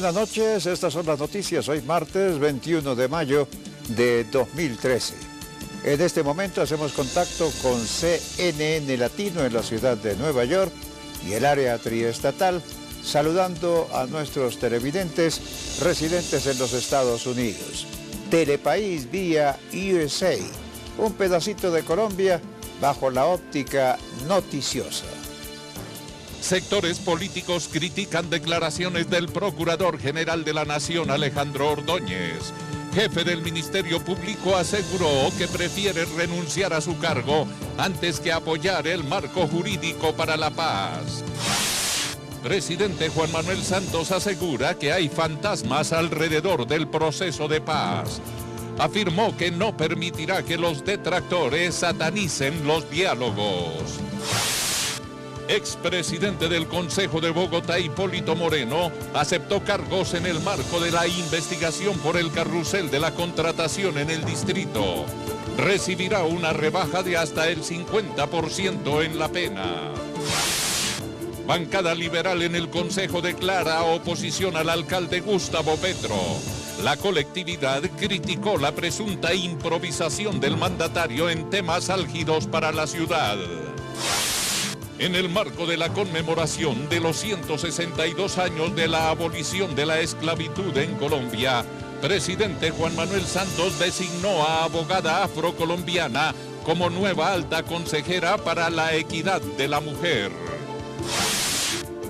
buenas noches, estas son las noticias hoy martes 21 de mayo de 2013. En este momento hacemos contacto con CNN Latino en la ciudad de Nueva York y el área triestatal, saludando a nuestros televidentes residentes en los Estados Unidos. Telepaís vía USA, un pedacito de Colombia bajo la óptica noticiosa. Sectores políticos critican declaraciones del Procurador General de la Nación, Alejandro Ordóñez. Jefe del Ministerio Público aseguró que prefiere renunciar a su cargo antes que apoyar el marco jurídico para la paz. Presidente Juan Manuel Santos asegura que hay fantasmas alrededor del proceso de paz. Afirmó que no permitirá que los detractores satanicen los diálogos. Expresidente del Consejo de Bogotá, Hipólito Moreno, aceptó cargos en el marco de la investigación por el carrusel de la contratación en el distrito. Recibirá una rebaja de hasta el 50% en la pena. Bancada liberal en el Consejo declara oposición al alcalde Gustavo Petro. La colectividad criticó la presunta improvisación del mandatario en temas álgidos para la ciudad. En el marco de la conmemoración de los 162 años de la abolición de la esclavitud en Colombia, presidente Juan Manuel Santos designó a abogada afrocolombiana como nueva alta consejera para la equidad de la mujer.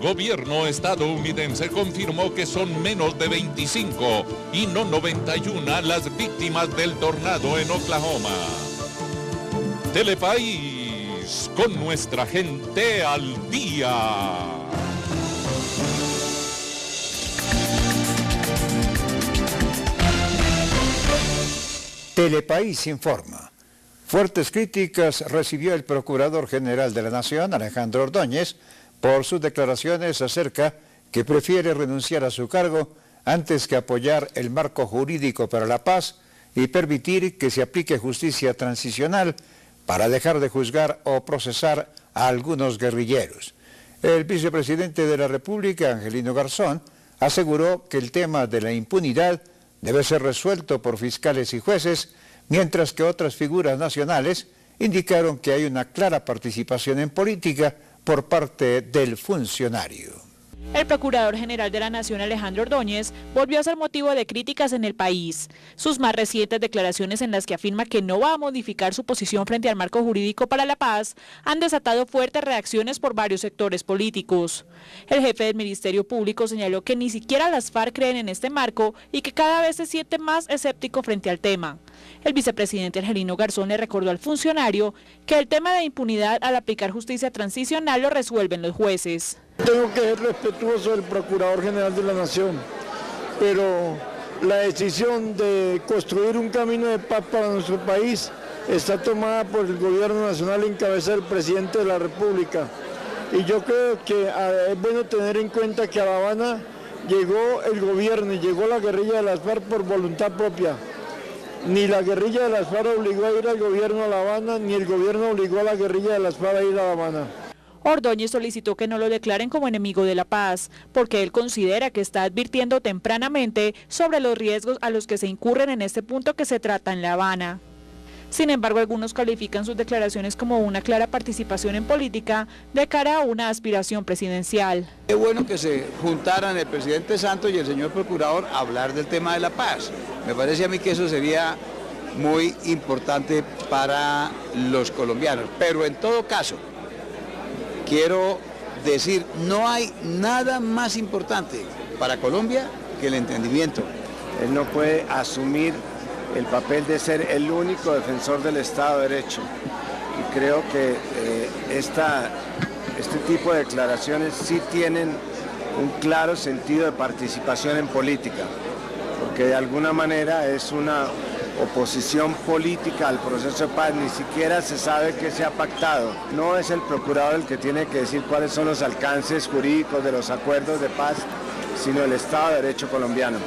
Gobierno estadounidense confirmó que son menos de 25 y no 91 las víctimas del tornado en Oklahoma. Telepaís, con nuestra gente al día. Telepaís informa. Fuertes críticas recibió el Procurador General de la Nación, Alejandro Ordóñez, por sus declaraciones acerca que prefiere renunciar a su cargo antes que apoyar el marco jurídico para la paz y permitir que se aplique justicia transicional para dejar de juzgar o procesar a algunos guerrilleros. El vicepresidente de la República, Angelino Garzón, aseguró que el tema de la impunidad debe ser resuelto por fiscales y jueces, mientras que otras figuras nacionales indicaron que hay una clara participación en política por parte del funcionario. El Procurador General de la Nación, Alejandro Ordóñez, volvió a ser motivo de críticas en el país. Sus más recientes declaraciones en las que afirma que no va a modificar su posición frente al marco jurídico para la paz han desatado fuertes reacciones por varios sectores políticos. El jefe del Ministerio Público señaló que ni siquiera las FARC creen en este marco y que cada vez se siente más escéptico frente al tema. El vicepresidente Angelino Garzón le recordó al funcionario que el tema de impunidad al aplicar justicia transicional lo resuelven los jueces. Tengo que ser respetuoso del Procurador General de la Nación, pero la decisión de construir un camino de paz para nuestro país está tomada por el Gobierno Nacional en cabeza del Presidente de la República. Y yo creo que es bueno tener en cuenta que a La Habana llegó el gobierno y llegó la guerrilla de las FARC por voluntad propia. Ni la guerrilla de las FARC obligó a ir al gobierno a La Habana, ni el gobierno obligó a la guerrilla de las FARC a ir a La Habana. Ordóñez solicitó que no lo declaren como enemigo de la paz, porque él considera que está advirtiendo tempranamente sobre los riesgos a los que se incurren en este punto que se trata en La Habana. Sin embargo, algunos califican sus declaraciones como una clara participación en política de cara a una aspiración presidencial. Es bueno que se juntaran el presidente Santos y el señor Procurador a hablar del tema de la paz. Me parece a mí que eso sería muy importante para los colombianos, pero en todo caso, quiero decir, no hay nada más importante para Colombia que el entendimiento. Él no puede asumir el papel de ser el único defensor del Estado de Derecho. Y creo que este tipo de declaraciones sí tienen un claro sentido de participación en política, porque de alguna manera es una oposición política al proceso de paz, ni siquiera se sabe qué se ha pactado. No es el procurador el que tiene que decir cuáles son los alcances jurídicos de los acuerdos de paz, sino el Estado de Derecho colombiano.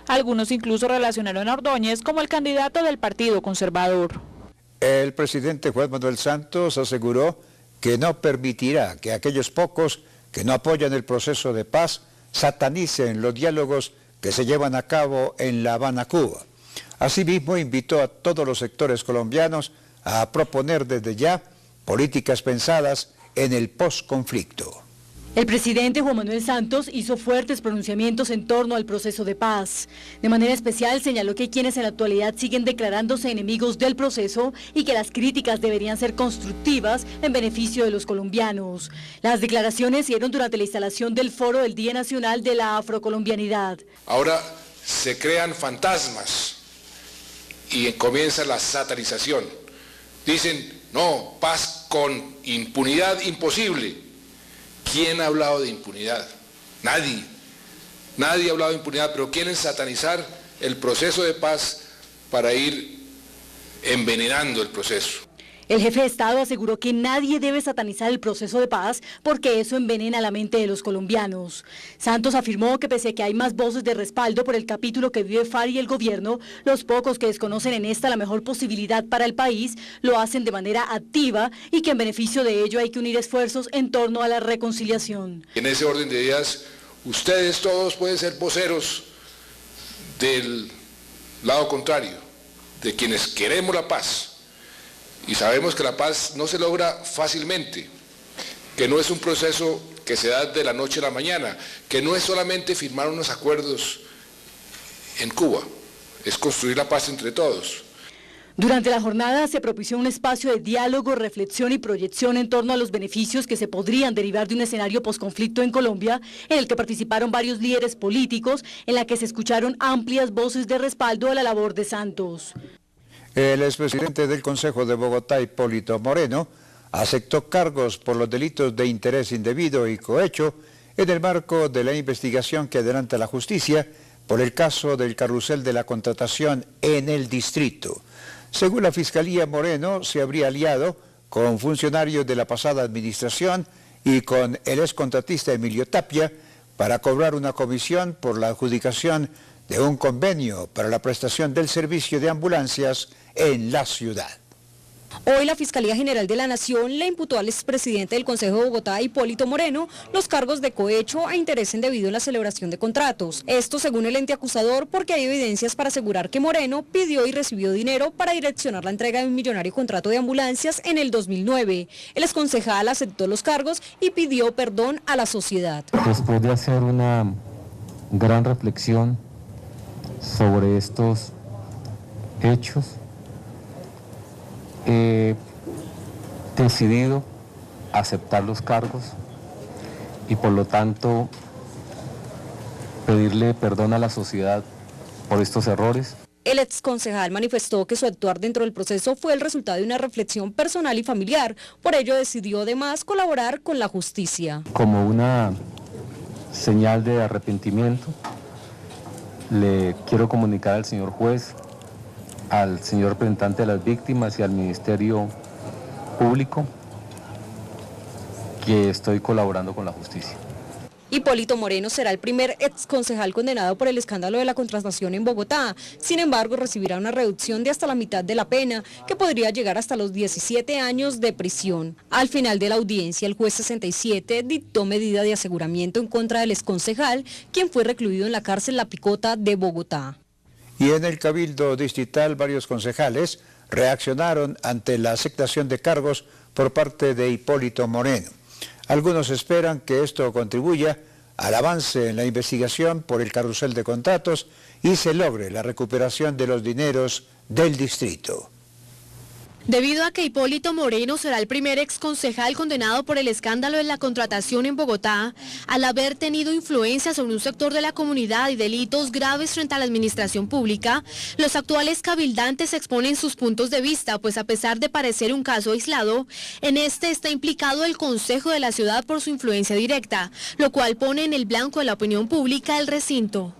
Algunos incluso relacionaron a Ordóñez como el candidato del Partido Conservador. El presidente Juan Manuel Santos aseguró que no permitirá que aquellos pocos que no apoyan el proceso de paz satanicen los diálogos que se llevan a cabo en La Habana, Cuba. Asimismo, invitó a todos los sectores colombianos a proponer desde ya políticas pensadas en el posconflicto. El presidente Juan Manuel Santos hizo fuertes pronunciamientos en torno al proceso de paz. De manera especial señaló que hay quienes en la actualidad siguen declarándose enemigos del proceso y que las críticas deberían ser constructivas en beneficio de los colombianos. Las declaraciones se dieron durante la instalación del Foro del Día Nacional de la Afrocolombianidad. Ahora se crean fantasmas y comienza la satanización. Dicen, no, paz con impunidad imposible. ¿Quién ha hablado de impunidad? Nadie. Nadie ha hablado de impunidad, pero quieren satanizar el proceso de paz para ir envenenando el proceso. El jefe de Estado aseguró que nadie debe satanizar el proceso de paz porque eso envenena la mente de los colombianos. Santos afirmó que pese a que hay más voces de respaldo por el capítulo que vive FARC y el gobierno, los pocos que desconocen en esta la mejor posibilidad para el país lo hacen de manera activa y que en beneficio de ello hay que unir esfuerzos en torno a la reconciliación. En ese orden de ideas, ustedes todos pueden ser voceros del lado contrario, de quienes queremos la paz. Y sabemos que la paz no se logra fácilmente, que no es un proceso que se da de la noche a la mañana, que no es solamente firmar unos acuerdos en Cuba, es construir la paz entre todos. Durante la jornada se propició un espacio de diálogo, reflexión y proyección en torno a los beneficios que se podrían derivar de un escenario posconflicto en Colombia, en el que participaron varios líderes políticos, en la que se escucharon amplias voces de respaldo a la labor de Santos. El expresidente del Consejo de Bogotá, Hipólito Moreno, aceptó cargos por los delitos de interés indebido y cohecho en el marco de la investigación que adelanta la justicia por el caso del carrusel de la contratación en el distrito. Según la Fiscalía, Moreno se habría aliado con funcionarios de la pasada administración y con el excontratista Emilio Tapia para cobrar una comisión por la adjudicación de un convenio para la prestación del servicio de ambulancias en la ciudad. Hoy la Fiscalía General de la Nación le imputó al expresidente del Consejo de Bogotá, Hipólito Moreno, los cargos de cohecho a interés indebido en la celebración de contratos. Esto según el ente acusador porque hay evidencias para asegurar que Moreno pidió y recibió dinero para direccionar la entrega de un millonario contrato de ambulancias en el 2009. El exconcejal aceptó los cargos y pidió perdón a la sociedad. Después de hacer una gran reflexión sobre estos hechos, he decidido aceptar los cargos y por lo tanto pedirle perdón a la sociedad por estos errores. El exconcejal manifestó que su actuar dentro del proceso fue el resultado de una reflexión personal y familiar, por ello decidió además colaborar con la justicia. Como una señal de arrepentimiento, le quiero comunicar al señor juez, al señor representante de las víctimas y al Ministerio Público que estoy colaborando con la justicia. Hipólito Moreno será el primer exconcejal condenado por el escándalo de la contratación en Bogotá. Sin embargo, recibirá una reducción de hasta la mitad de la pena, que podría llegar hasta los 17 años de prisión. Al final de la audiencia, el juez 67 dictó medida de aseguramiento en contra del exconcejal, quien fue recluido en la cárcel La Picota de Bogotá. Y en el Cabildo Distrital varios concejales reaccionaron ante la aceptación de cargos por parte de Hipólito Moreno. Algunos esperan que esto contribuya al avance en la investigación por el carrusel de contratos y se logre la recuperación de los dineros del distrito. Debido a que Hipólito Moreno será el primer exconcejal condenado por el escándalo de la contratación en Bogotá, al haber tenido influencia sobre un sector de la comunidad y delitos graves frente a la administración pública, los actuales cabildantes exponen sus puntos de vista, pues a pesar de parecer un caso aislado, en este está implicado el Consejo de la ciudad por su influencia directa, lo cual pone en el blanco de la opinión pública el recinto.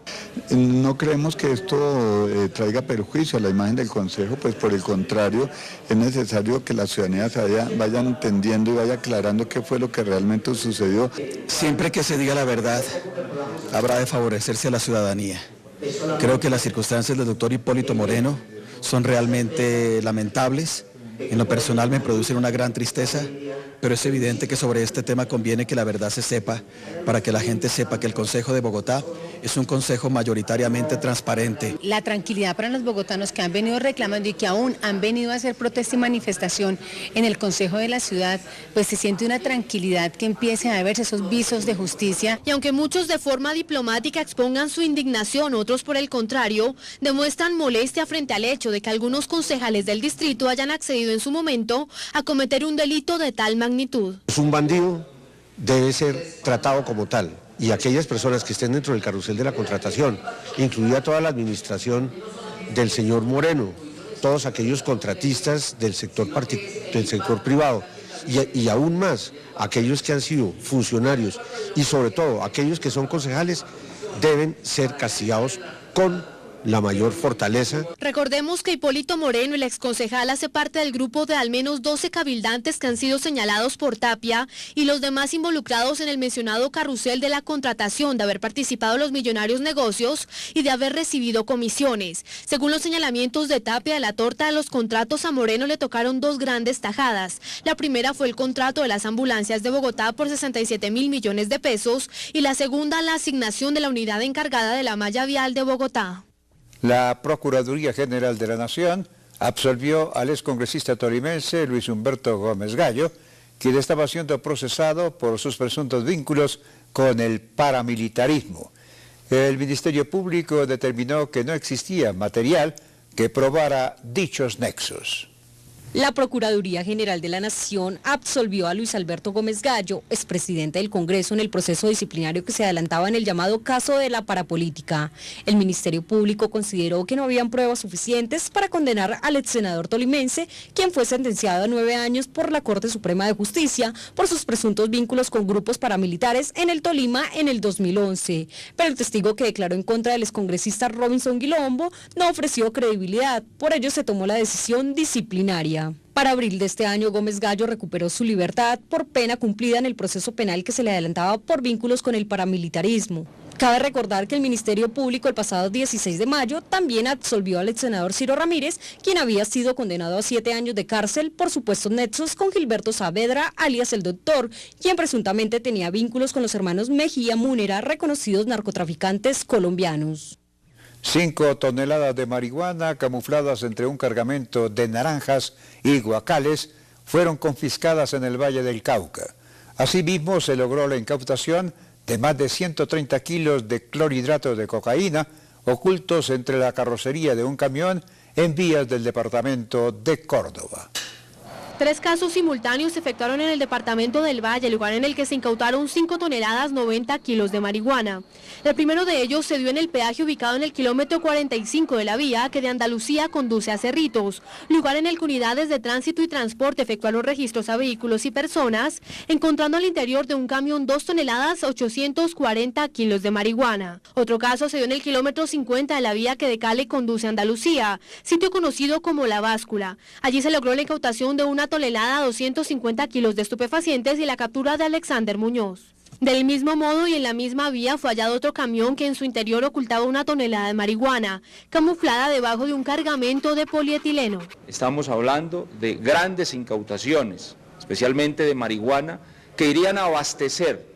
No creemos que esto traiga perjuicio a la imagen del Consejo, pues por el contrario, es necesario que la ciudadanía vaya entendiendo y vaya aclarando qué fue lo que realmente sucedió. Siempre que se diga la verdad, habrá de favorecerse a la ciudadanía. Creo que las circunstancias del doctor Hipólito Moreno son realmente lamentables. En lo personal me producen una gran tristeza, pero es evidente que sobre este tema conviene que la verdad se sepa, para que la gente sepa que el Consejo de Bogotá es un consejo mayoritariamente transparente. La tranquilidad para los bogotanos que han venido reclamando y que aún han venido a hacer protesta y manifestación en el Consejo de la ciudad, pues se siente una tranquilidad que empiecen a verse esos visos de justicia. Y aunque muchos de forma diplomática expongan su indignación, otros por el contrario demuestran molestia frente al hecho de que algunos concejales del distrito hayan accedido en su momento a cometer un delito de tal magnitud. Un bandido debe ser tratado como tal, y aquellas personas que estén dentro del carrusel de la contratación, incluida toda la administración del señor Moreno, todos aquellos contratistas del sector privado, y aún más aquellos que han sido funcionarios y sobre todo aquellos que son concejales, deben ser castigados con la mayor fortaleza. Recordemos que Hipólito Moreno, el exconcejal, hace parte del grupo de al menos 12 cabildantes que han sido señalados por Tapia y los demás involucrados en el mencionado carrusel de la contratación, de haber participado en los millonarios negocios y de haber recibido comisiones. Según los señalamientos de Tapia, de la torta de los contratos a Moreno le tocaron dos grandes tajadas. La primera fue el contrato de las ambulancias de Bogotá por 67.000 millones de pesos y la segunda la asignación de la unidad encargada de la malla vial de Bogotá. La Procuraduría General de la Nación absolvió al excongresista tolimense Luis Humberto Gómez Gallo, quien estaba siendo procesado por sus presuntos vínculos con el paramilitarismo. El Ministerio Público determinó que no existía material que probara dichos nexos. La Procuraduría General de la Nación absolvió a Luis Alberto Gómez Gallo, expresidente del Congreso, en el proceso disciplinario que se adelantaba en el llamado caso de la parapolítica. El Ministerio Público consideró que no habían pruebas suficientes para condenar al exsenador tolimense, quien fue sentenciado a 9 años por la Corte Suprema de Justicia por sus presuntos vínculos con grupos paramilitares en el Tolima en el 2011. Pero el testigo que declaró en contra del excongresista Robinson Guilombo no ofreció credibilidad, por ello se tomó la decisión disciplinaria. Para abril de este año, Gómez Gallo recuperó su libertad por pena cumplida en el proceso penal que se le adelantaba por vínculos con el paramilitarismo. Cabe recordar que el Ministerio Público el pasado 16 de mayo también absolvió al exsenador Ciro Ramírez, quien había sido condenado a 7 años de cárcel por supuestos nexos con Gilberto Saavedra, alias el Doctor, quien presuntamente tenía vínculos con los hermanos Mejía Múnera, reconocidos narcotraficantes colombianos. 5 toneladas de marihuana camufladas entre un cargamento de naranjas y guacales fueron confiscadas en el Valle del Cauca. Asimismo, se logró la incautación de más de 130 kilos de clorhidrato de cocaína ocultos entre la carrocería de un camión en vías del departamento de Córdoba. 3 casos simultáneos se efectuaron en el departamento del Valle, lugar en el que se incautaron 5 toneladas 90 kilos de marihuana. El primero de ellos se dio en el peaje ubicado en el kilómetro 45 de la vía que de Andalucía conduce a Cerritos, lugar en el que unidades de tránsito y transporte efectuaron registros a vehículos y personas, encontrando al interior de un camión 2 toneladas 840 kilos de marihuana. Otro caso se dio en el kilómetro 50 de la vía que de Cali conduce a Andalucía, sitio conocido como La Báscula. Allí se logró la incautación de una tonelada 250 kilos de estupefacientes y la captura de Alexander Muñoz. Del mismo modo y en la misma vía fue hallado otro camión que en su interior ocultaba una tonelada de marihuana, camuflada debajo de un cargamento de polietileno. Estamos hablando de grandes incautaciones, especialmente de marihuana, que irían a abastecer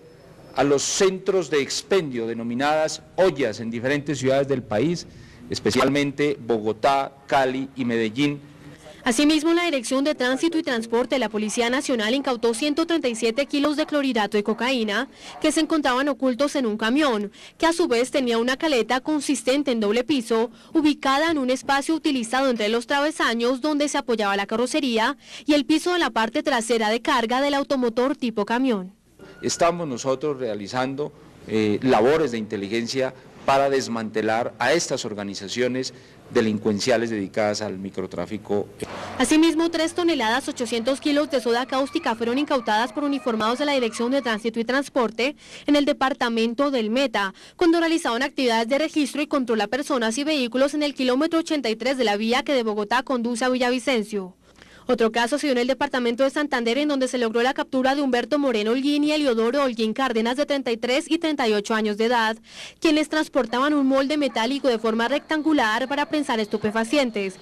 a los centros de expendio denominadas ollas en diferentes ciudades del país, especialmente Bogotá, Cali y Medellín. Asimismo, la Dirección de Tránsito y Transporte de la Policía Nacional incautó 137 kilos de clorhidrato de cocaína que se encontraban ocultos en un camión, que a su vez tenía una caleta consistente en doble piso, ubicada en un espacio utilizado entre los travesaños donde se apoyaba la carrocería y el piso de la parte trasera de carga del automotor tipo camión. Estamos nosotros realizando labores de inteligencia para desmantelar a estas organizaciones delincuenciales dedicadas al microtráfico. Asimismo, 3 toneladas 800 kilos de soda cáustica fueron incautadas por uniformados de la Dirección de Tránsito y Transporte en el departamento del Meta, cuando realizaban actividades de registro y control a personas y vehículos en el kilómetro 83 de la vía que de Bogotá conduce a Villavicencio. Otro caso se dio en el departamento de Santander, en donde se logró la captura de Humberto Moreno Holguín y Eliodoro Holguín Cárdenas, de 33 y 38 años de edad, quienes transportaban un molde metálico de forma rectangular para prensar estupefacientes.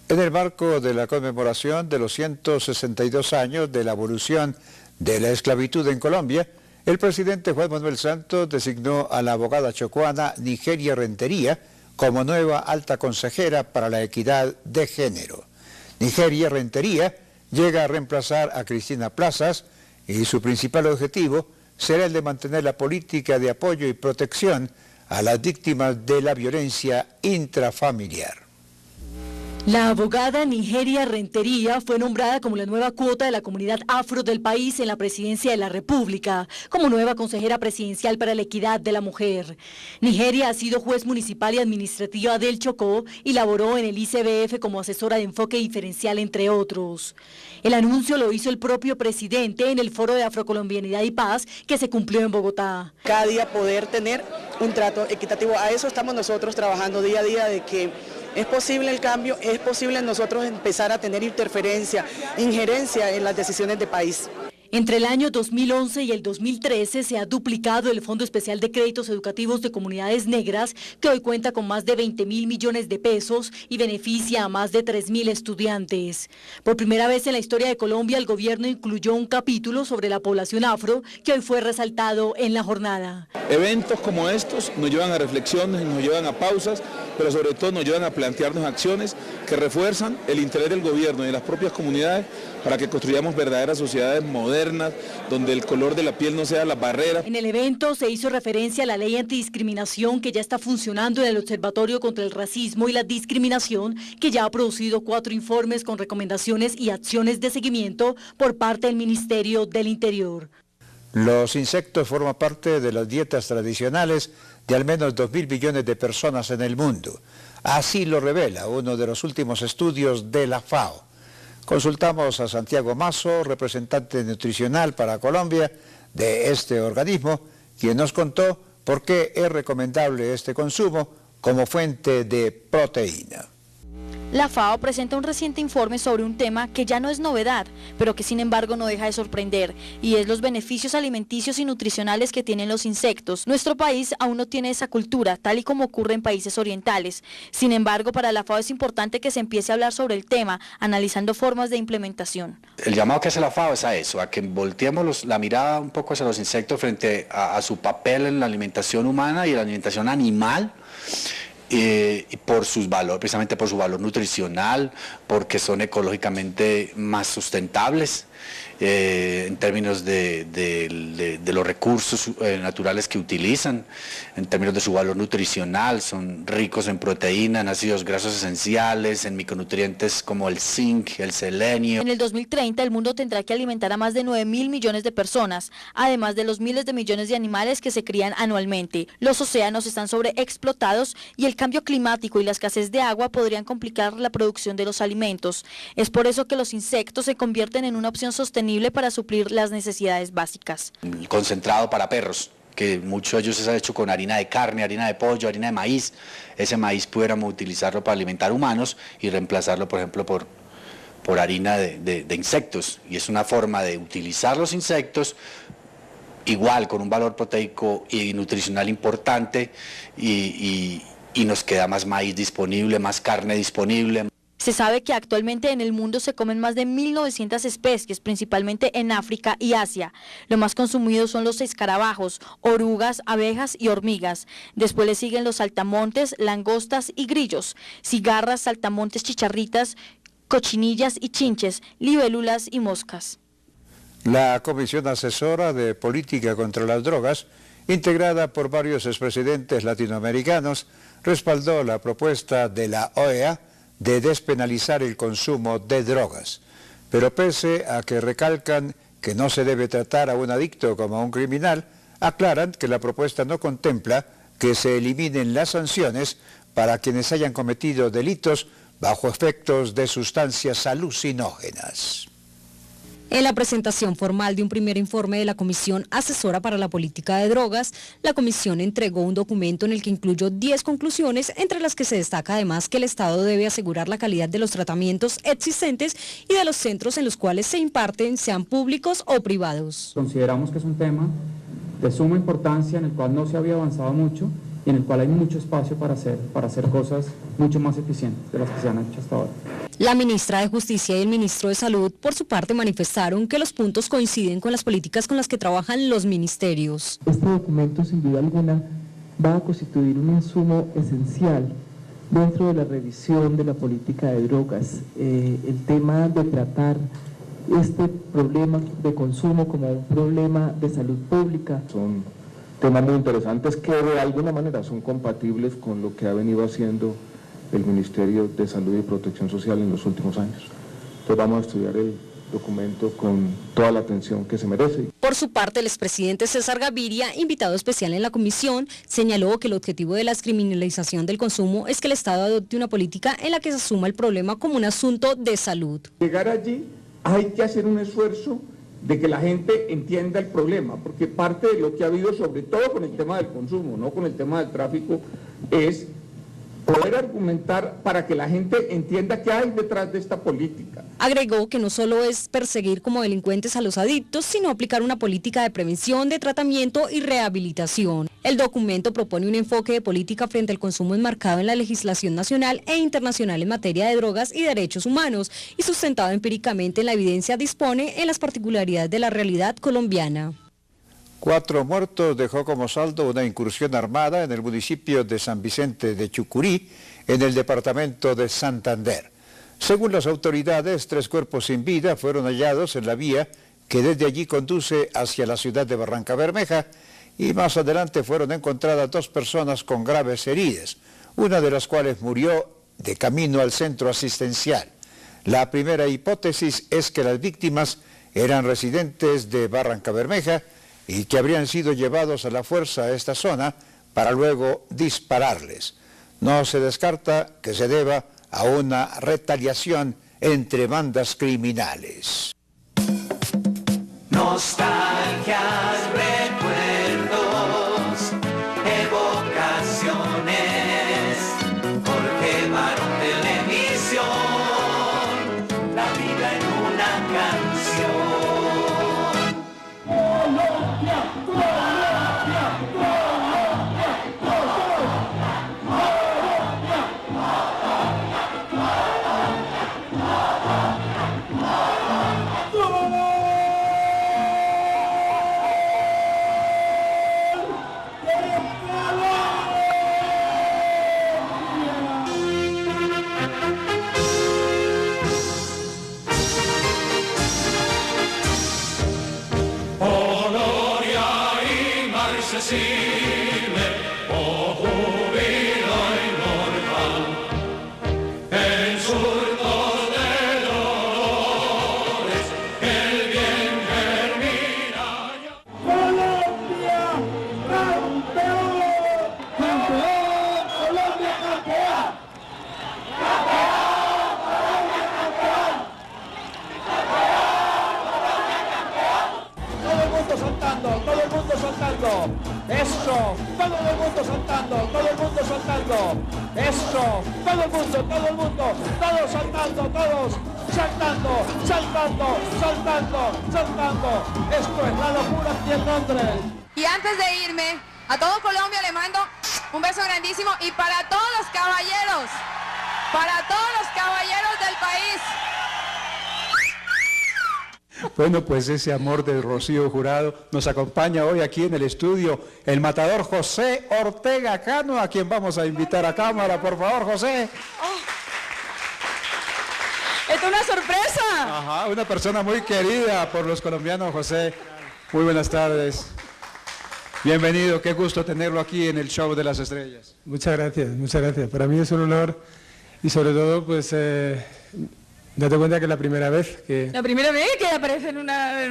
En el marco de la conmemoración de los 162 años de la abolición de la esclavitud en Colombia, el presidente Juan Manuel Santos designó a la abogada chocuana Nigeria Rentería como nueva alta consejera para la equidad de género. Nigeria Rentería llega a reemplazar a Cristina Plazas y su principal objetivo será el de mantener la política de apoyo y protección a las víctimas de la violencia intrafamiliar. La abogada Nigeria Rentería fue nombrada como la nueva cuota de la comunidad afro del país en la presidencia de la República, como nueva consejera presidencial para la equidad de la mujer. Nigeria ha sido juez municipal y administrativa del Chocó y laboró en el ICBF como asesora de enfoque diferencial, entre otros. El anuncio lo hizo el propio presidente en el Foro de Afrocolombianidad y Paz que se cumplió en Bogotá. Cada día poder tener un trato equitativo, a eso estamos nosotros trabajando día a día, de que es posible el cambio, es posible nosotros empezar a tener interferencia, injerencia en las decisiones del país. Entre el año 2011 y el 2013 se ha duplicado el Fondo Especial de Créditos Educativos de Comunidades Negras, que hoy cuenta con más de 20.000 millones de pesos y beneficia a más de 3.000 estudiantes. Por primera vez en la historia de Colombia, el gobierno incluyó un capítulo sobre la población afro, que hoy fue resaltado en la jornada. Eventos como estos nos llevan a reflexiones, nos llevan a pausas, pero sobre todo nos llevan a plantearnos acciones que refuerzan el interés del gobierno y de las propias comunidades para que construyamos verdaderas sociedades modernas, donde el color de la piel no sea la barrera. En el evento se hizo referencia a la ley antidiscriminación que ya está funcionando en el Observatorio contra el Racismo y la Discriminación, que ya ha producido 4 informes con recomendaciones y acciones de seguimiento por parte del Ministerio del Interior. Los insectos forman parte de las dietas tradicionales de al menos 2.000 millones de personas en el mundo. Así lo revela uno de los últimos estudios de la FAO. Consultamos a Santiago Mazo, representante nutricional para Colombia de este organismo, quien nos contó por qué es recomendable este consumo como fuente de proteína. La FAO presenta un reciente informe sobre un tema que ya no es novedad, pero que sin embargo no deja de sorprender, y es los beneficios alimenticios y nutricionales que tienen los insectos. Nuestro país aún no tiene esa cultura, tal y como ocurre en países orientales. Sin embargo, para la FAO es importante que se empiece a hablar sobre el tema, analizando formas de implementación. El llamado que hace la FAO es a eso, a que volteemos la mirada un poco hacia los insectos frente a su papel en la alimentación humana y en la alimentación animal. Y por sus valores, precisamente por su valor nutricional, porque son ecológicamente más sustentables en términos de los recursos naturales que utilizan, en términos de su valor nutricional, son ricos en proteína, en ácidos grasos esenciales, en micronutrientes como el zinc, el selenio. En el 2030 el mundo tendrá que alimentar a más de 9.000 millones de personas, además de los miles de millones de animales que se crían anualmente. Los océanos están sobreexplotados y el cambio climático y la escasez de agua podrían complicar la producción de los alimentos. Es por eso que los insectos se convierten en una opción sostenible para suplir las necesidades básicas. Concentrado para perros, que muchos de ellos se ha hecho con harina de carne, harina de pollo, harina de maíz. Ese maíz pudiéramos utilizarlo para alimentar humanos y reemplazarlo, por ejemplo, por harina de insectos. Y es una forma de utilizar los insectos igual, con un valor proteico y nutricional importante, y nos queda más maíz disponible, más carne disponible. Se sabe que actualmente en el mundo se comen más de 1.900 especies, principalmente en África y Asia. Lo más consumido son los escarabajos, orugas, abejas y hormigas. Después le siguen los saltamontes, langostas y grillos, cigarras, saltamontes, chicharritas, cochinillas y chinches, libélulas y moscas. La Comisión Asesora de Política contra las Drogas, integrada por varios expresidentes latinoamericanos, respaldó la propuesta de la OEA de despenalizar el consumo de drogas, pero pese a que recalcan que no se debe tratar a un adicto como a un criminal, aclaran que la propuesta no contempla que se eliminen las sanciones para quienes hayan cometido delitos bajo efectos de sustancias alucinógenas. En la presentación formal de un primer informe de la Comisión Asesora para la Política de Drogas, la Comisión entregó un documento en el que incluyó 10 conclusiones, entre las que se destaca además que el Estado debe asegurar la calidad de los tratamientos existentes y de los centros en los cuales se imparten, sean públicos o privados. Consideramos que es un tema de suma importancia en el cual no se había avanzado mucho y en el cual hay mucho espacio para hacer cosas mucho más eficientes de las que se han hecho hasta ahora. La ministra de Justicia y el ministro de Salud, por su parte, manifestaron que los puntos coinciden con las políticas con las que trabajan los ministerios. Este documento, sin duda alguna, va a constituir un insumo esencial dentro de la revisión de la política de drogas. El tema de tratar este problema de consumo como un problema de salud pública. Son temas muy interesantes que de alguna manera son compatibles con lo que ha venido haciendo el Ministerio de Salud y Protección Social en los últimos años. Entonces vamos a estudiar el documento con toda la atención que se merece. Por su parte, el expresidente César Gaviria, invitado especial en la comisión, señaló que el objetivo de la descriminalización del consumo es que el Estado adopte una política en la que se asuma el problema como un asunto de salud. Llegar allí hay que hacer un esfuerzo de que la gente entienda el problema, porque parte de lo que ha habido, sobre todo con el tema del consumo, no con el tema del tráfico, es poder argumentar para que la gente entienda qué hay detrás de esta política. Agregó que no solo es perseguir como delincuentes a los adictos, sino aplicar una política de prevención, de tratamiento y rehabilitación. El documento propone un enfoque de política frente al consumo enmarcado en la legislación nacional e internacional en materia de drogas y derechos humanos y sustentado empíricamente en la evidencia dispone en las particularidades de la realidad colombiana. 4 muertos dejó como saldo una incursión armada en el municipio de San Vicente de Chucurí, en el departamento de Santander. Según las autoridades, 3 cuerpos sin vida fueron hallados en la vía que desde allí conduce hacia la ciudad de Barrancabermeja y más adelante fueron encontradas 2 personas con graves heridas, una de las cuales murió de camino al centro asistencial. La primera hipótesis es que las víctimas eran residentes de Barrancabermeja y que habrían sido llevados a la fuerza a esta zona para luego dispararles. No se descarta que se deba a una retaliación entre bandas criminales. Nostalgias, recuerdos, evocaciones, Jorge Barón Televisión, la vida en una canción. Colombia, Colombia, Colombia, oh júbilo inmortal, en surcos de dolores, el bien germina. Colombia, campeón, campeón, Colombia, campeón. Todo el mundo saltando, todo el mundo saltando. Eso, todo el mundo saltando, todo el mundo saltando. Eso, todo el mundo, todos saltando, todos saltando, saltando, saltando, saltando. Esto es la locura aquí en Londres. Y antes de irme, a todo Colombia le mando un beso grandísimo y para todos los caballeros del país. Bueno, pues ese amor de Rocío Jurado nos acompaña hoy aquí en el estudio el matador José Ortega Cano, a quien vamos a invitar a cámara. Por favor, José. ¡Es una sorpresa! Ajá, una persona muy querida por los colombianos, José. Muy buenas tardes. Bienvenido, qué gusto tenerlo aquí en el Show de las Estrellas. Muchas gracias, muchas gracias. Para mí es un honor y sobre todo, pues, date cuenta que es la primera vez que... La primera vez que aparece en una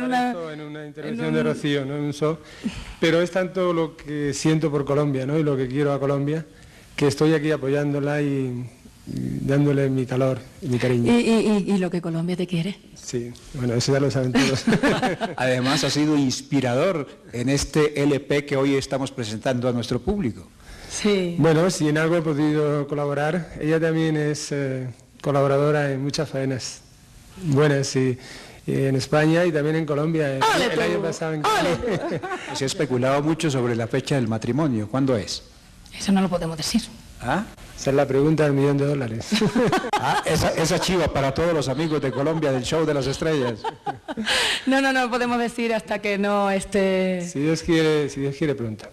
intervención de Rocío, ¿no? En un show. Pero es tanto lo que siento por Colombia, ¿no? Y lo que quiero a Colombia, que estoy aquí apoyándola y dándole mi calor y mi cariño. ¿Y lo que Colombia te quiere? Sí, bueno, eso ya lo saben todos. Además ha sido inspirador en este LP que hoy estamos presentando a nuestro público. Sí. Bueno, si en algo he podido colaborar, ella también es colaboradora en muchas faenas buenas y en España y también en Colombia. El año pasado en Colombia. Se ha especulado mucho sobre la fecha del matrimonio. ¿Cuándo es? Eso no lo podemos decir. ¿Ah? Esa es la pregunta del $1.000.000. Esa chiva para todos los amigos de Colombia del Show de las Estrellas. No lo podemos decir hasta que no esté... Si Dios quiere pronto.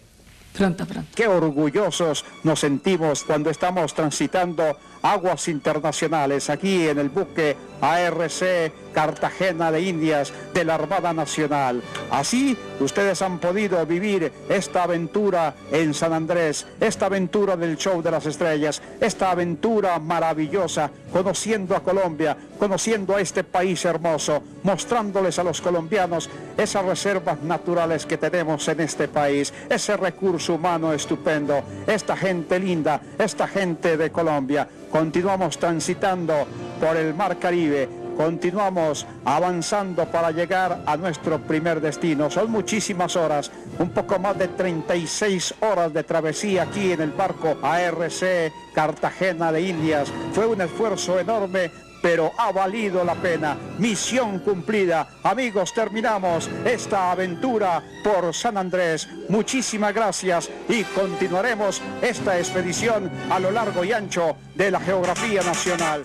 Pronto. Qué orgullosos nos sentimos cuando estamos transitando aguas internacionales aquí en el buque ARC Cartagena de Indias de la Armada Nacional. Así ustedes han podido vivir esta aventura en San Andrés, esta aventura del Show de las Estrellas, esta aventura maravillosa, conociendo a Colombia, conociendo a este país hermoso, mostrándoles a los colombianos esas reservas naturales que tenemos en este país, ese recurso humano estupendo, esta gente linda, esta gente de Colombia. Continuamos transitando por el Mar Caribe, continuamos avanzando para llegar a nuestro primer destino. Son muchísimas horas, un poco más de 36 horas de travesía aquí en el barco ARC Cartagena de Indias. Fue un esfuerzo enorme, pero ha valido la pena. Misión cumplida. Amigos, terminamos esta aventura por San Andrés. Muchísimas gracias y continuaremos esta expedición a lo largo y ancho de la geografía nacional.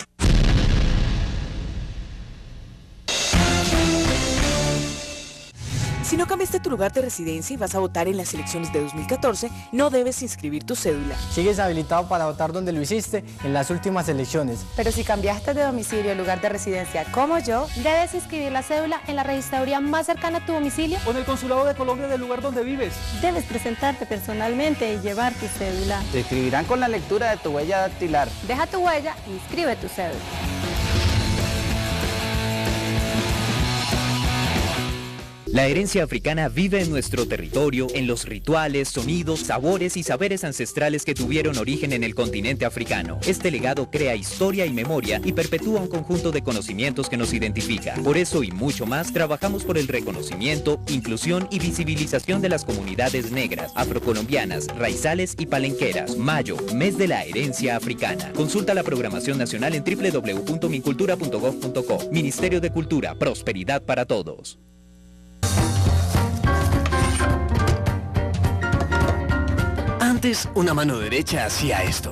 Si no cambiaste tu lugar de residencia y vas a votar en las elecciones de 2014, no debes inscribir tu cédula. Sigues habilitado para votar donde lo hiciste en las últimas elecciones. Pero si cambiaste de domicilio o lugar de residencia como yo, debes inscribir la cédula en la registraduría más cercana a tu domicilio o en el consulado de Colombia del lugar donde vives. Debes presentarte personalmente y llevar tu cédula. Te escribirán con la lectura de tu huella dactilar. Deja tu huella e inscribe tu cédula. La herencia africana vive en nuestro territorio, en los rituales, sonidos, sabores y saberes ancestrales que tuvieron origen en el continente africano. Este legado crea historia y memoria y perpetúa un conjunto de conocimientos que nos identifica. Por eso y mucho más, trabajamos por el reconocimiento, inclusión y visibilización de las comunidades negras, afrocolombianas, raizales y palenqueras. Mayo, mes de la herencia africana. Consulta la programación nacional en www.mincultura.gov.co. Ministerio de Cultura, prosperidad para todos. Antes, una mano derecha hacía esto.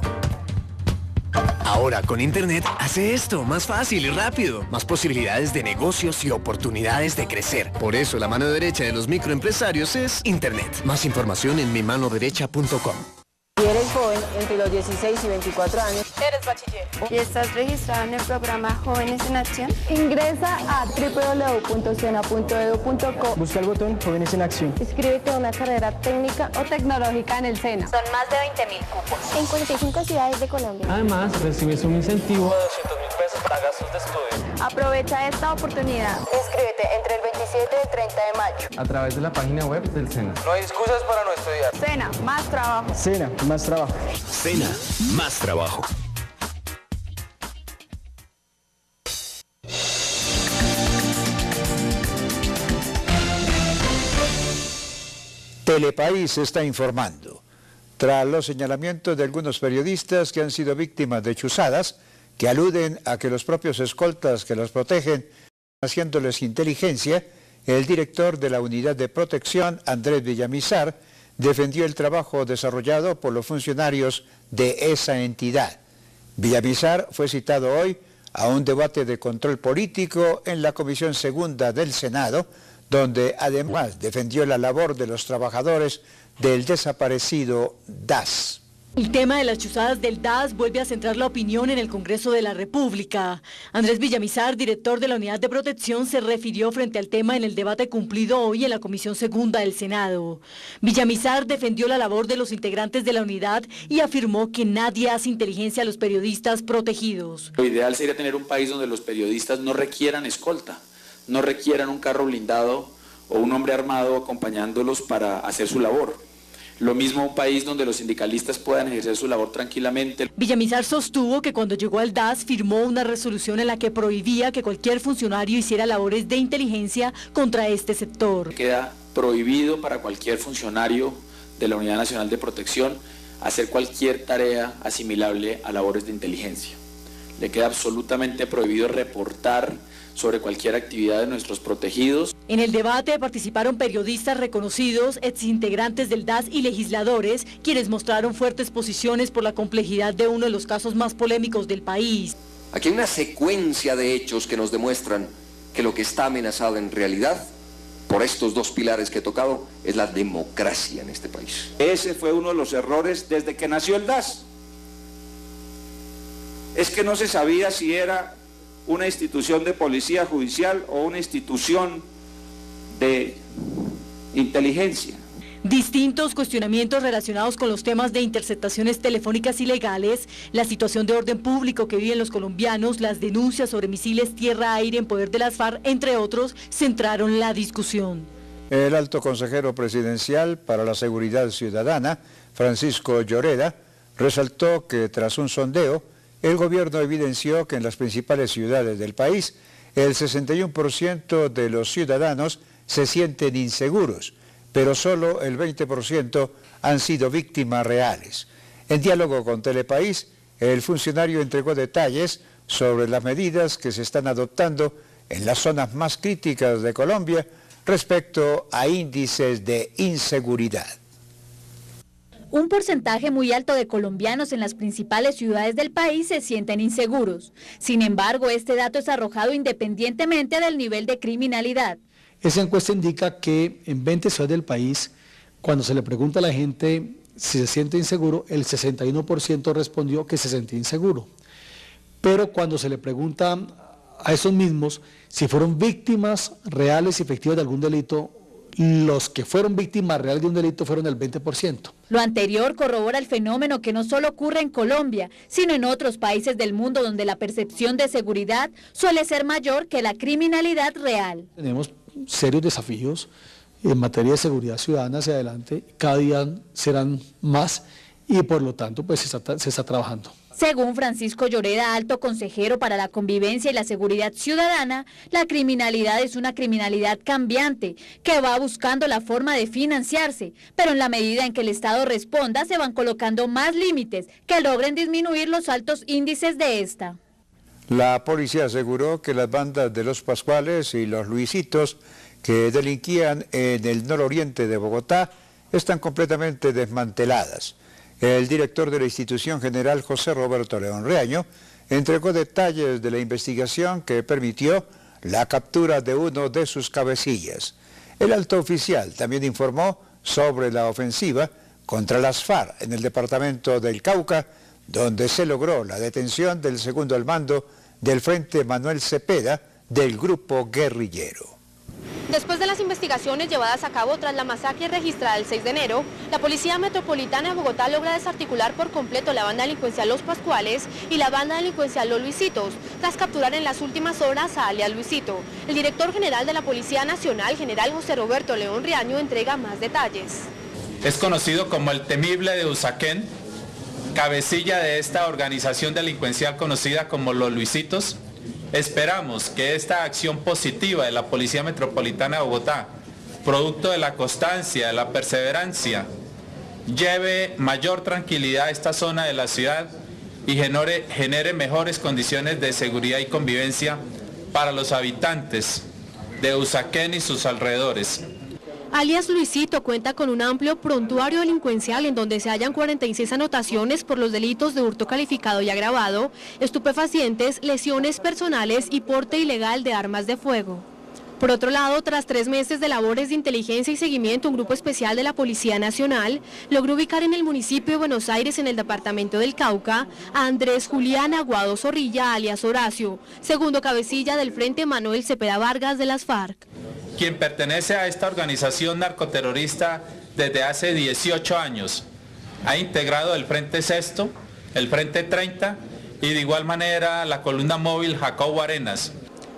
Ahora, con Internet, hace esto, más fácil y rápido. Más posibilidades de negocios y oportunidades de crecer. Por eso, la mano derecha de los microempresarios es Internet. Más información en mimanoderecha.com. Si eres joven, entre los 16 y 24 años, eres bachiller y estás registrado en el programa Jóvenes en Acción, ingresa a www.sena.edu.co. Busca el botón Jóvenes en Acción. Inscríbete a una carrera técnica o tecnológica en el SENA. Son más de 20.000 cupos. En 45 ciudades de Colombia. Además, recibes un incentivo de 200.000 pesos para gastos de estudio. Aprovecha esta oportunidad. Inscríbete entre el 27 y el 30 de mayo. A través de la página web del SENA. No hay excusas para no estudiar. SENA, más trabajo. SENA, más trabajo. SENA, más trabajo. Telepaís está informando. Tras los señalamientos de algunos periodistas que han sido víctimas de chuzadas, que aluden a que los propios escoltas que los protegen haciéndoles inteligencia, el director de la Unidad de Protección, Andrés Villamizar, defendió el trabajo desarrollado por los funcionarios de esa entidad. Villamizar fue citado hoy a un debate de control político en la Comisión Segunda del Senado, donde además defendió la labor de los trabajadores del desaparecido DAS. El tema de las chuzadas del DAS vuelve a centrar la opinión en el Congreso de la República. Andrés Villamizar, director de la Unidad de Protección, se refirió frente al tema en el debate cumplido hoy en la Comisión Segunda del Senado. Villamizar defendió la labor de los integrantes de la unidad y afirmó que nadie hace inteligencia a los periodistas protegidos. Lo ideal sería tener un país donde los periodistas no requieran escolta, no requieran un carro blindado o un hombre armado acompañándolos para hacer su labor. Lo mismo un país donde los sindicalistas puedan ejercer su labor tranquilamente. Villamizar sostuvo que cuando llegó al DAS firmó una resolución en la que prohibía que cualquier funcionario hiciera labores de inteligencia contra este sector. Queda prohibido para cualquier funcionario de la Unidad Nacional de Protección hacer cualquier tarea asimilable a labores de inteligencia. le queda absolutamente prohibido reportar sobre cualquier actividad de nuestros protegidos. En el debate participaron periodistas reconocidos, exintegrantes del DAS y legisladores, quienes mostraron fuertes posiciones por la complejidad de uno de los casos más polémicos del país. Aquí hay una secuencia de hechos que nos demuestran que lo que está amenazado en realidad, por estos dos pilares que he tocado, es la democracia en este país. Ese fue uno de los errores desde que nació el DAS. Es que no se sabía si era una institución de policía judicial o una institución de inteligencia. Distintos cuestionamientos relacionados con los temas de interceptaciones telefónicas ilegales, la situación de orden público que viven los colombianos, las denuncias sobre misiles tierra-aire en poder de las FARC, entre otros, centraron la discusión. El alto consejero presidencial para la seguridad ciudadana, Francisco Lloreda, resaltó que tras un sondeo, el gobierno evidenció que en las principales ciudades del país, el 61% de los ciudadanos se sienten inseguros, pero solo el 20% han sido víctimas reales. En diálogo con Telepaís, el funcionario entregó detalles sobre las medidas que se están adoptando en las zonas más críticas de Colombia respecto a índices de inseguridad. Un porcentaje muy alto de colombianos en las principales ciudades del país se sienten inseguros. Sin embargo, este dato es arrojado independientemente del nivel de criminalidad. Esa encuesta indica que en 20 ciudades del país, cuando se le pregunta a la gente si se siente inseguro, el 61% respondió que se sentía inseguro. Pero cuando se le pregunta a esos mismos si fueron víctimas reales y efectivas de algún delito, los que fueron víctimas reales de un delito fueron el 20%. Lo anterior corrobora el fenómeno que no solo ocurre en Colombia, sino en otros países del mundo donde la percepción de seguridad suele ser mayor que la criminalidad real. Tenemos serios desafíos en materia de seguridad ciudadana hacia adelante, cada día serán más y por lo tanto pues se está trabajando. Según Francisco Lloreda, alto consejero para la convivencia y la seguridad ciudadana, la criminalidad es una criminalidad cambiante que va buscando la forma de financiarse, pero en la medida en que el Estado responda se van colocando más límites que logren disminuir los altos índices de esta. La policía aseguró que las bandas de los Pascuales y los Luisitos que delinquían en el nororiente de Bogotá están completamente desmanteladas. El director de la institución general, José Roberto León Riaño, entregó detalles de la investigación que permitió la captura de uno de sus cabecillas. El alto oficial también informó sobre la ofensiva contra las FARC en el departamento del Cauca, donde se logró la detención del segundo al mando del Frente Manuel Cepeda del grupo guerrillero. Después de las investigaciones llevadas a cabo tras la masacre registrada el 6 de enero, la Policía Metropolitana de Bogotá logra desarticular por completo la banda delincuencial Los Pascuales y la banda delincuencial Los Luisitos, tras capturar en las últimas horas a alias Luisito. El director general de la Policía Nacional, general José Roberto León Riaño, entrega más detalles. Es conocido como el temible de Usaquén, cabecilla de esta organización delincuencial conocida como Los Luisitos. Esperamos que esta acción positiva de la Policía Metropolitana de Bogotá, producto de la constancia, de la perseverancia, lleve mayor tranquilidad a esta zona de la ciudad y genere mejores condiciones de seguridad y convivencia para los habitantes de Usaquén y sus alrededores. Alias Luisito cuenta con un amplio prontuario delincuencial en donde se hallan 46 anotaciones por los delitos de hurto calificado y agravado, estupefacientes, lesiones personales y porte ilegal de armas de fuego. Por otro lado, tras 3 meses de labores de inteligencia y seguimiento, un grupo especial de la Policía Nacional logró ubicar en el municipio de Buenos Aires, en el departamento del Cauca, a Andrés Julián Aguado Zorrilla, alias Horacio, segundo cabecilla del Frente Manuel Cepeda Vargas de las FARC. Quien pertenece a esta organización narcoterrorista desde hace 18 años. Ha integrado el Frente Sexto, el Frente 30 y de igual manera la columna móvil Jacobo Arenas.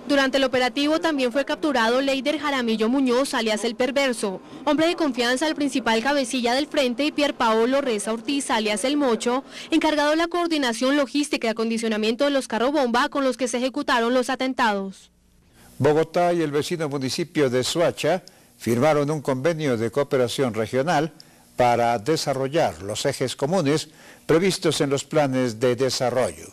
Durante el operativo también fue capturado Leider Jaramillo Muñoz, alias El Perverso, hombre de confianza del principal cabecilla del frente, y Pier Paolo Reza Ortiz, alias El Mocho, encargado de la coordinación logística y acondicionamiento de los carro bomba con los que se ejecutaron los atentados. Bogotá y el vecino municipio de Soacha firmaron un convenio de cooperación regional para desarrollar los ejes comunes previstos en los planes de desarrollo.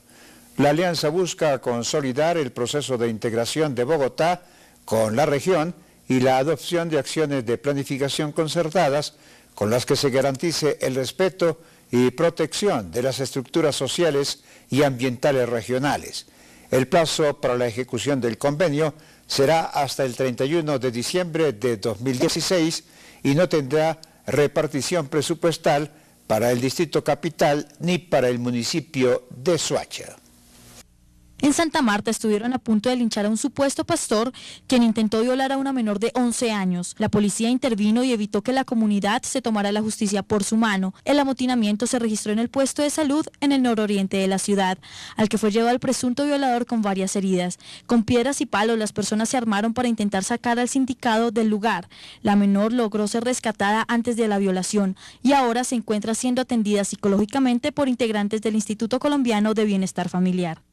La alianza busca consolidar el proceso de integración de Bogotá con la región y la adopción de acciones de planificación concertadas con las que se garantice el respeto y protección de las estructuras sociales y ambientales regionales. El plazo para la ejecución del convenio será hasta el 31 de diciembre de 2016 y no tendrá repartición presupuestal para el Distrito Capital ni para el municipio de Soacha. En Santa Marta estuvieron a punto de linchar a un supuesto pastor quien intentó violar a una menor de 11 años. La policía intervino y evitó que la comunidad se tomara la justicia por su mano. El amotinamiento se registró en el puesto de salud en el nororiente de la ciudad, al que fue llevado el presunto violador con varias heridas. Con piedras y palos las personas se armaron para intentar sacar al sindicado del lugar. La menor logró ser rescatada antes de la violación y ahora se encuentra siendo atendida psicológicamente por integrantes del Instituto Colombiano de Bienestar Familiar.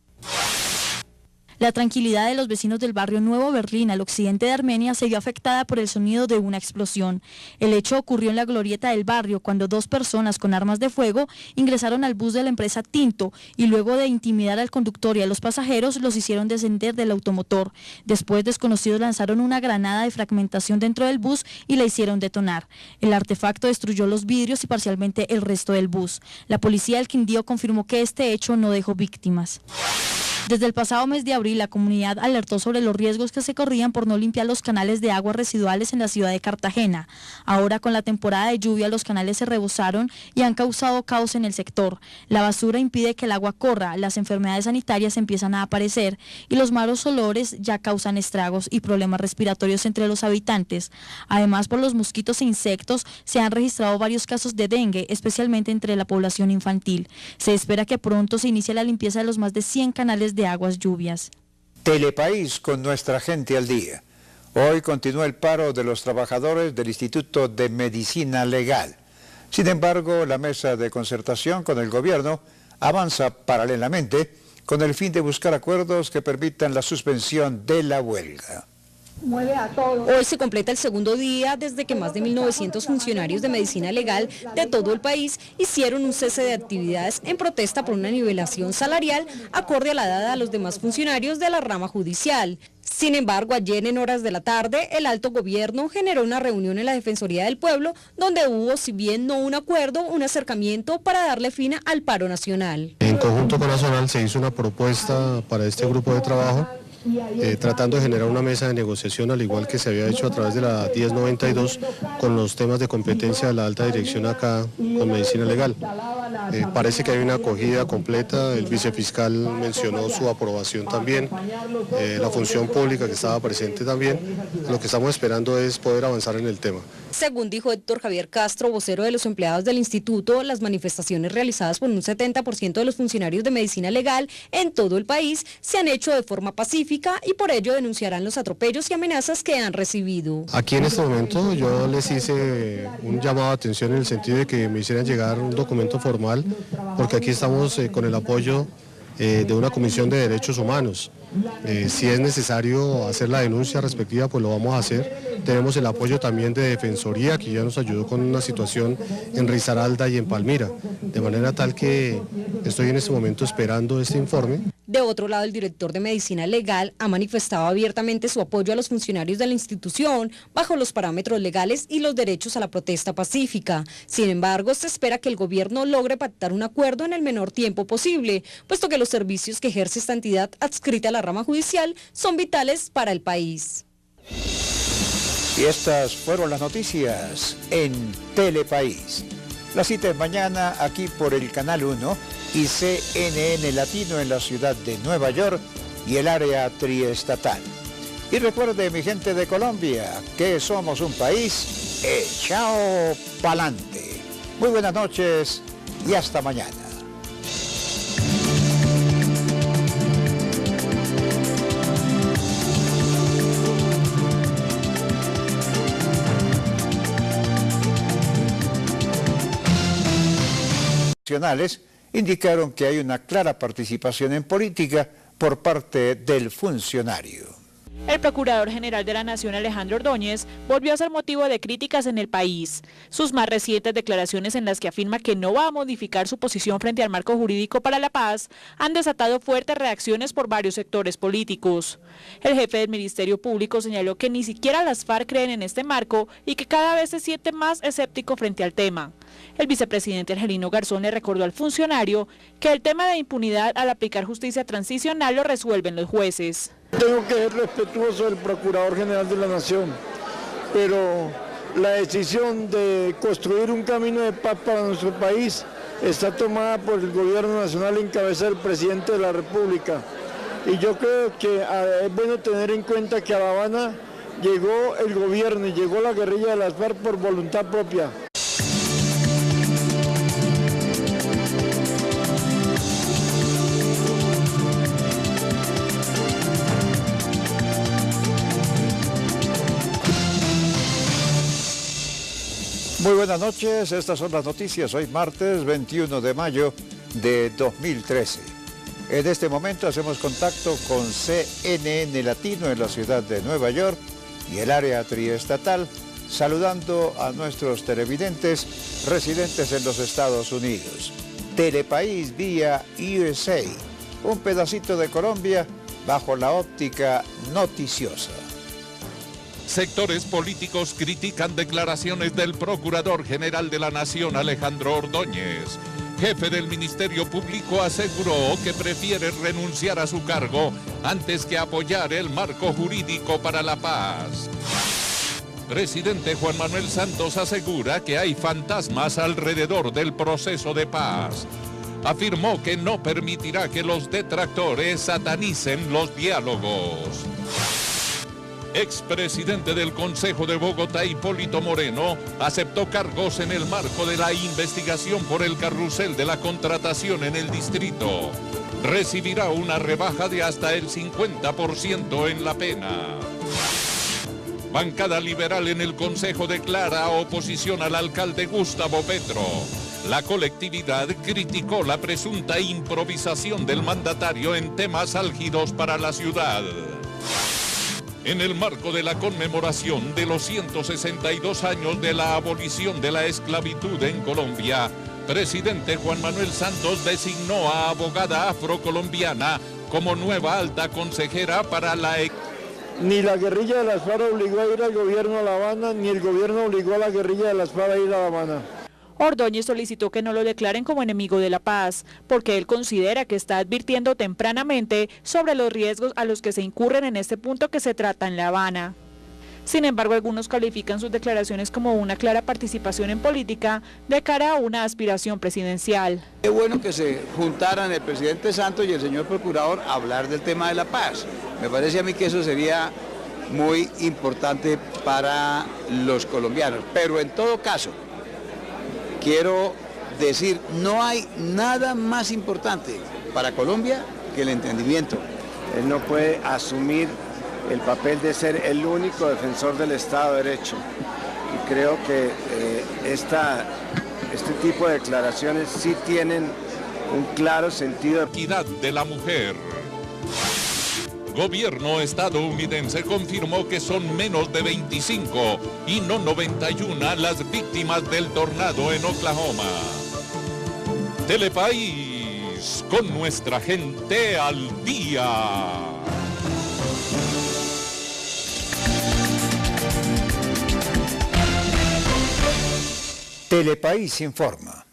La tranquilidad de los vecinos del barrio Nuevo Berlín, al occidente de Armenia, se vio afectada por el sonido de una explosión. El hecho ocurrió en la glorieta del barrio, cuando dos personas con armas de fuego ingresaron al bus de la empresa Tinto y luego de intimidar al conductor y a los pasajeros, los hicieron descender del automotor. Después, desconocidos lanzaron una granada de fragmentación dentro del bus y la hicieron detonar. El artefacto destruyó los vidrios y parcialmente el resto del bus. La policía del Quindío confirmó que este hecho no dejó víctimas. Desde el pasado mes de abril, la comunidad alertó sobre los riesgos que se corrían por no limpiar los canales de aguas residuales en la ciudad de Cartagena. Ahora, con la temporada de lluvia, los canales se rebosaron y han causado caos en el sector. La basura impide que el agua corra, las enfermedades sanitarias empiezan a aparecer y los malos olores ya causan estragos y problemas respiratorios entre los habitantes. Además, por los mosquitos e insectos, se han registrado varios casos de dengue, especialmente entre la población infantil. Se espera que pronto se inicie la limpieza de los más de 100 canales de aguas lluvias. Telepaís con nuestra gente al día. Hoy continúa el paro de los trabajadores del Instituto de Medicina Legal. Sin embargo, la mesa de concertación con el gobierno avanza paralelamente con el fin de buscar acuerdos que permitan la suspensión de la huelga. Hoy se completa el segundo día desde que más de 1.900 funcionarios de medicina legal de todo el país hicieron un cese de actividades en protesta por una nivelación salarial acorde a la dada a los demás funcionarios de la rama judicial. Sin embargo, ayer en horas de la tarde, el alto gobierno generó una reunión en la Defensoría del Pueblo donde hubo, si bien no un acuerdo, un acercamiento para darle fin al paro nacional. En conjunto con Nacional se hizo una propuesta para este grupo de trabajo tratando de generar una mesa de negociación al igual que se había hecho a través de la 1092 con los temas de competencia de la alta dirección acá con medicina legal. Parece que hay una acogida completa, el vicefiscal mencionó su aprobación también, la función pública que estaba presente también. Lo que estamos esperando es poder avanzar en el tema. Según dijo Héctor Javier Castro, vocero de los empleados del instituto, las manifestaciones realizadas por un 70% de los funcionarios de medicina legal en todo el país se han hecho de forma pacífica y por ello denunciarán los atropellos y amenazas que han recibido. Aquí en este momento yo les hice un llamado de atención en el sentido de que me hicieran llegar un documento formal, porque aquí estamos con el apoyo de una comisión de derechos humanos. Si es necesario hacer la denuncia respectiva, pues lo vamos a hacer. Tenemos el apoyo también de Defensoría, que ya nos ayudó con una situación en Risaralda y en Palmira, de manera tal que estoy en este momento esperando este informe. De otro lado, el director de Medicina Legal ha manifestado abiertamente su apoyo a los funcionarios de la institución bajo los parámetros legales y los derechos a la protesta pacífica. Sin embargo, se espera que el gobierno logre pactar un acuerdo en el menor tiempo posible, puesto que los servicios que ejerce esta entidad adscrita a la rama judicial son vitales para el país. Y estas fueron las noticias en Telepaís. La cita es mañana aquí por el Canal 1 y CNN Latino en la ciudad de Nueva York y el área triestatal. Y recuerde, mi gente de Colombia, que somos un país echado pa'lante. Muy buenas noches y hasta mañana. Indicaron que hay una clara participación en política por parte del funcionario. El Procurador General de la Nación, Alejandro Ordóñez, volvió a ser motivo de críticas en el país. Sus más recientes declaraciones en las que afirma que no va a modificar su posición frente al marco jurídico para la paz han desatado fuertes reacciones por varios sectores políticos. El jefe del Ministerio Público señaló que ni siquiera las FARC creen en este marco y que cada vez se siente más escéptico frente al tema. El vicepresidente Angelino Garzón le recordó al funcionario que el tema de impunidad al aplicar justicia transicional lo resuelven los jueces. Tengo que ser respetuoso del Procurador General de la Nación, pero la decisión de construir un camino de paz para nuestro país está tomada por el Gobierno Nacional en cabeza del Presidente de la República. Y yo creo que es bueno tener en cuenta que a La Habana llegó el gobierno y llegó la guerrilla de las FARC por voluntad propia. Muy buenas noches, estas son las noticias hoy martes 21 de mayo de 2013. En este momento hacemos contacto con CNN Latino en la ciudad de Nueva York y el área triestatal, saludando a nuestros televidentes residentes en los Estados Unidos. Telepaís vía USA, un pedacito de Colombia bajo la óptica noticiosa. Sectores políticos critican declaraciones del Procurador General de la Nación, Alejandro Ordóñez. Jefe del Ministerio Público aseguró que prefiere renunciar a su cargo antes que apoyar el marco jurídico para la paz. Presidente Juan Manuel Santos asegura que hay fantasmas alrededor del proceso de paz. Afirmó que no permitirá que los detractores satanicen los diálogos. Expresidente del Consejo de Bogotá, Hipólito Moreno, aceptó cargos en el marco de la investigación por el carrusel de la contratación en el distrito. Recibirá una rebaja de hasta el 50% en la pena. Bancada liberal en el Consejo declara oposición al alcalde Gustavo Petro. La colectividad criticó la presunta improvisación del mandatario en temas álgidos para la ciudad. En el marco de la conmemoración de los 162 años de la abolición de la esclavitud en Colombia, presidente Juan Manuel Santos designó a abogada afrocolombiana como nueva alta consejera para la... Ni la guerrilla de las FARC obligó a ir al gobierno a La Habana, ni el gobierno obligó a la guerrilla de las FARC a ir a La Habana. Ordóñez solicitó que no lo declaren como enemigo de la paz, porque él considera que está advirtiendo tempranamente sobre los riesgos a los que se incurren en este punto que se trata en La Habana. Sin embargo, algunos califican sus declaraciones como una clara participación en política de cara a una aspiración presidencial. Es bueno que se juntaran el presidente Santos y el señor procurador a hablar del tema de la paz. Me parece a mí que eso sería muy importante para los colombianos, pero en todo caso, quiero decir, no hay nada más importante para Colombia que el entendimiento. Él no puede asumir el papel de ser el único defensor del Estado de Derecho. Y creo que este tipo de declaraciones sí tienen un claro sentido de equidad de la mujer. Gobierno estadounidense confirmó que son menos de 25 y no 91 las víctimas del tornado en Oklahoma. Telepaís, con nuestra gente al día. Telepaís informa.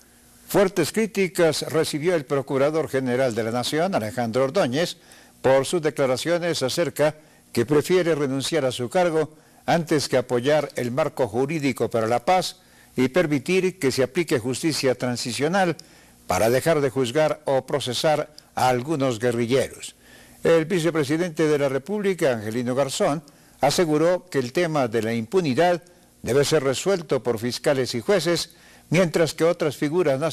Fuertes críticas recibió el Procurador General de la Nación, Alejandro Ordóñez, por sus declaraciones acerca que prefiere renunciar a su cargo antes que apoyar el marco jurídico para la paz y permitir que se aplique justicia transicional para dejar de juzgar o procesar a algunos guerrilleros. El vicepresidente de la República, Angelino Garzón, aseguró que el tema de la impunidad debe ser resuelto por fiscales y jueces, mientras que otras figuras nacionales